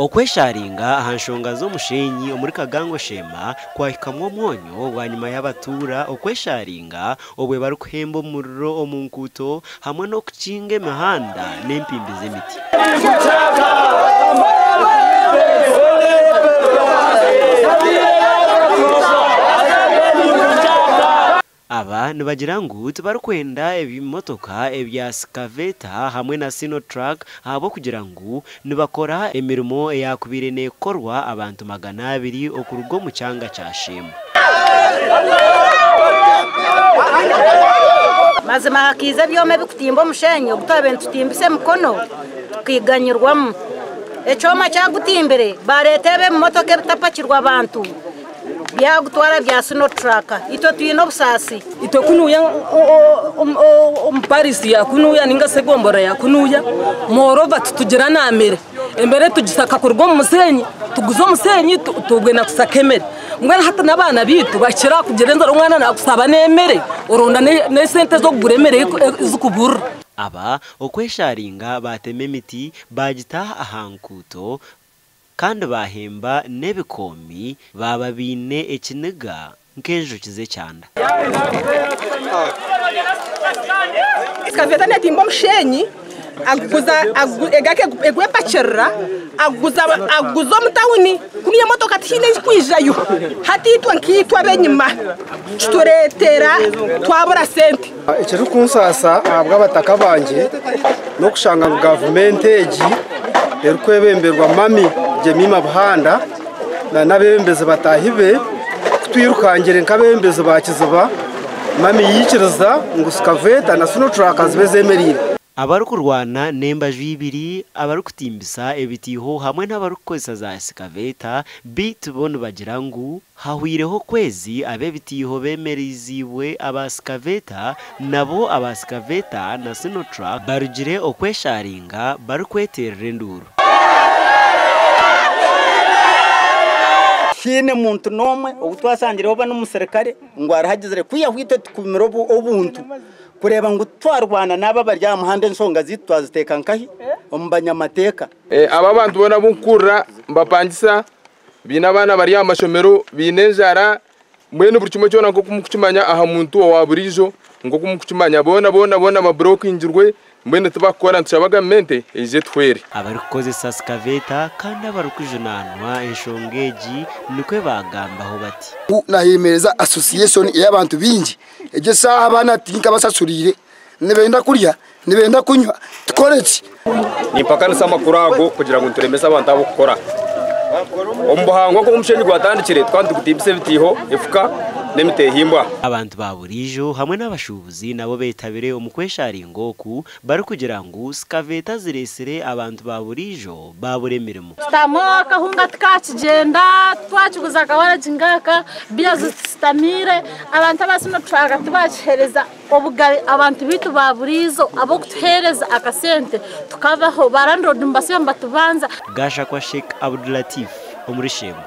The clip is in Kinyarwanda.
Okwesharinga ahanshonga z'omushenyi omuri Kagango Shema kwahikamwa omwonyo wa nyuma y'abatura okwesharinga obwe barukuhemba omuriro omu nkuto hamwe n'okukinga emihanda n'empimbi z'emiti. Aba nibagira ngu tibarukwenda ebimotoka ebya Skaveta hamwe na Sinotruck abo kugira ngu nibakora emirimo eyakubire nekorwa abantu 200 okuruga mu cyanga cya Shema. Mazima hakiza byome bikutimba omushenyi gutabe ntutimbise mukono tukiganyirwamo ecoma cyagutimbere baretebe mu motoka bitapakirwa abantu bya gutwara bya Sinotruck ito tuyino busasi ito kunuya Paris ya kunuya ninga segombora ya kunuya morova tutugira namere embere tugisaka kurwo mu musenyi tuguzo musenyi tubwe na kusakemere ngwana hata nabana bitu bakira kugerenza umwana nakusaba nemere urunda ne sente zo guremere izukubura. Aba okwesharinga bateme emiti bagita ahankuto kandi bahemba nebikomi baba bine ekiniga nkenjo kize cyanda. Skaveta netimba omushenyi aguza egake egwe pachera aguza mutawuni kumiye motoka tine kwijayo hatitwa nkitwa benyuma turetera twabura sente ekiri kunsasa abwa bataka banje no kushanga government egi erikwebemberwa mami Jemima Buhanda na nabembeze batahibe kutwirukangire nkabembeze bakiziba mami yikiriza ngo Skaveta na Sinotruck zibezemerire. Abarukurwana nembajwe ibiri abarukutimbisa ebitiho hamwe n'abarukozesa za Skaveta bitubone bagira ngu hahwireho kwezi abebitiho bemeriziwe aba Skaveta nabo aba Skaveta na Sinotruck barugire okwesharinga barukweterera enduru. Shine muntu nomwe ubutwasangireho bano muserikare ngo arahagizere kwiyahwite tukumira obuntu kureba ngo twarwana naba barya muhande nsonga zitwaziteka nkahi ombanya-mateka. Aba bantu bona bunkura mbapangisa bina bana bari amashomero binenjara mwene buri kimwe cyona ngo kumukimanya aha muntu wa burijo ngo kumukimanya bona mabroke injurwe mwene tubakora nshabaga mente eje twere. Abarukozesa Skaveta kandi abarukujunanwa enshongeji nikwe bagambaho bati nahimereza association y'abantu bingi eje saha abana tinka basasurire nibenda kurya nibenda kunywa tukoreki nimpakana samakurago kugira ngo turemeza abantu abo gukora ombuhango ko umushenyi gwatandikire twandi gutimbise bitiho efuka nemitehimbwa. Abantu baburijo hamwe n'abashubuzi nabo betabire omukwesharingo ku bari kugira ngo Skaveta ziresere abantu baburijo babure mirimo. Stamo kahunga tukakigenda twakiguza kawara jingaka bya zistamire abantu abasinotruck tubachereza obugabe abantu bitu baburizo abo kutuhereza akasente tukavaho barandode mbasamba tubanza. Gasha kwa Sheikh Abdulatif omuri Shema.